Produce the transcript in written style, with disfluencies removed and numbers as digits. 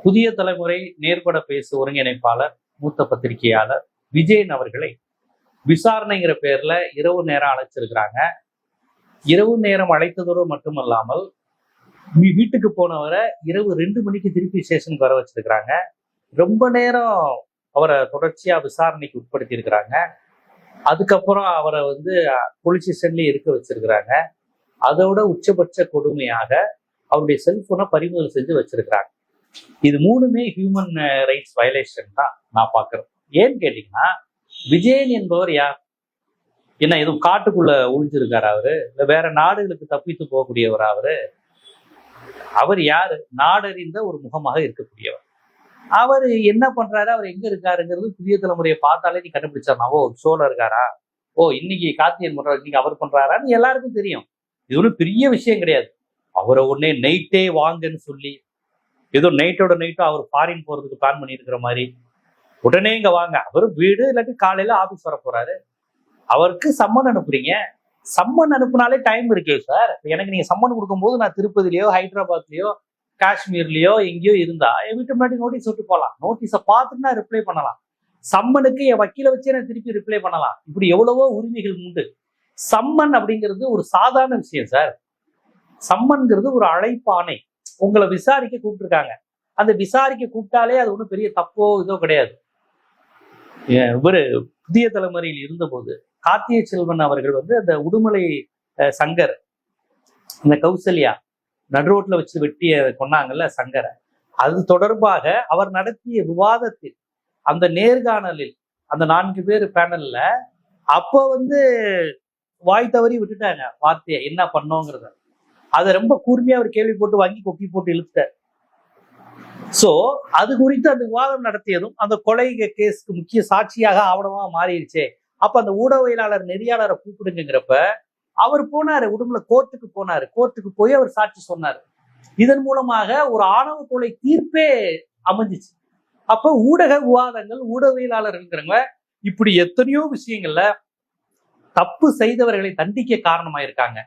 புதிய தலைமுறை நேர்பட பேசு ஒருங்கிணைப்பாளர், மூத்த பத்திரிகையாளர் விஜயன் அவர்களை விசாரணைங்கிற பேர்ல இரவு நேரம் அழைச்சிருக்கிறாங்க. இரவு நேரம் அழைத்ததோடு மட்டுமல்லாமல் வீட்டுக்கு போனவரை இரவு 2 மணிக்கு திருப்பி ஸ்டேஷனுக்கு வர வச்சிருக்கிறாங்க. ரொம்ப நேரம் அவரை தொடர்ச்சியா விசாரணைக்கு உட்படுத்தி இருக்கிறாங்க. அதுக்கப்புறம் அவரை போலீஸ் ஸ்டேஷன்லயே இருக்க வச்சிருக்கிறாங்க. அதோட உச்சபட்ச கொடுமையாக அவருடைய செல்போனை பறிமுதல் செஞ்சு வச்சிருக்கிறாங்க. இது 3மே ஹியூமன் ரைட்ஸ் வயலேஷன் தான் நான் பாக்குறேன். ஏன்னு கேட்டீங்கன்னா, விஜயன் என்பவர் யார்? என்ன எதுவும் காட்டுக்குள்ள ஒளிஞ்சிருக்காரு அவரு? இல்ல வேற நாடுகளுக்கு தப்பித்து போகக்கூடியவர் அவரு? அவர் யாரு? நாடறிந்த ஒரு முகமாக இருக்கக்கூடியவர். அவர் என்ன பண்றாரு, அவர் எங்க இருக்காருங்கிறது புதிய தலைமுறையை பார்த்தாலே நீ கண்டுபிடிச்சிடலாம். ஓ, ஷோல இருக்காரா? ஓ, இன்னைக்கு கார்த்திகேயன் பண்றாரு, இன்னைக்கு அவர் பண்றாரான்னு எல்லாருக்கும் தெரியும். இது ஒன்றும் பெரிய விஷயம் கிடையாது. அவரை உடனே நைட்டே வாங்கன்னு சொல்லி, ஏதோ நைட்டோட நைட்டோ அவர் ஃபாரின் போறதுக்கு பிளான் பண்ணியிருக்கிற மாதிரி, உடனே இங்க வாங்க, அவர் வீடு இல்லாட்டி காலையில ஆபீஸ் வர போறாரு, அவருக்கு சம்மன் அனுப்புறீங்க. சம்மன் அனுப்புனாலே டைம் இருக்கே சார். எனக்கு நீங்க சம்மன் கொடுக்கும்போது நான் திருப்பதிலயோ ஹைதராபாத்லயோ காஷ்மீர்லயோ எங்கேயோ இருந்தா என் வீட்டு முன்னாடி நோட்டீஸ் விட்டு போகலாம். நோட்டீஸை பார்த்துட்டு நான் ரிப்ளை பண்ணலாம். சம்மனுக்கு என் வக்கீல வச்சே நான் திருப்பி ரிப்ளை பண்ணலாம். இப்படி எவ்வளவோ உரிமைகள் உண்டு. சம்மன் அப்படிங்கிறது ஒரு சாதாரண விஷயம் சார். சம்மன்கிறது ஒரு அழைப்பானை. உங்களை விசாரிக்க கூப்பிட்டுருக்காங்க. அந்த விசாரிக்க கூப்பிட்டாலே அது ஒன்றும் பெரிய தப்போ இதோ கிடையாது. இவரு புதிய தலைமுறையில் இருந்தபோது கார்த்திகை செல்வன் அவர்கள் அந்த உடுமலை சங்கர், அந்த கௌசல்யா நடுரோட்ல வச்சு வெட்டிய கொன்னாங்கல்ல சங்கரை, அது தொடர்பாக அவர் நடத்திய விவாதத்தில், அந்த நேர்காணலில், அந்த 4 பேர் பேனல்ல அப்போ வாய் தவறி விட்டுட்டாங்க வார்த்தையை என்ன பண்ணோங்கிறத. அதை ரொம்ப கூர்மையா அவர் கேள்வி போட்டு வாங்கி கொக்கி போட்டு இழுத்துட்டார். சோ அது குறித்து அந்த விவாதம் நடத்தியதும் அந்த கொலை கேஸ்க்கு முக்கிய சாட்சியாக ஆவணமா மாறிடுச்சே. அப்ப அந்த ஊடகவியலாளர் நெறியாளரை கூப்பிடுங்கிறப்ப அவர் போனாரு, உடுமலை கோர்ட்டுக்கு போனாரு. கோர்ட்டுக்கு போய் அவர் சாட்சி சொன்னாரு. இதன் மூலமாக ஒரு ஆணவ கொலை தீர்ப்பே அமைஞ்சிச்சு. அப்ப ஊடக விவாதங்கள், ஊடகவியலாளர்கள்ங்கிறவங்க இப்படி எத்தனையோ விஷயங்கள்ல தப்பு செய்தவர்களை தண்டிக்க காரணமாயிருக்காங்க.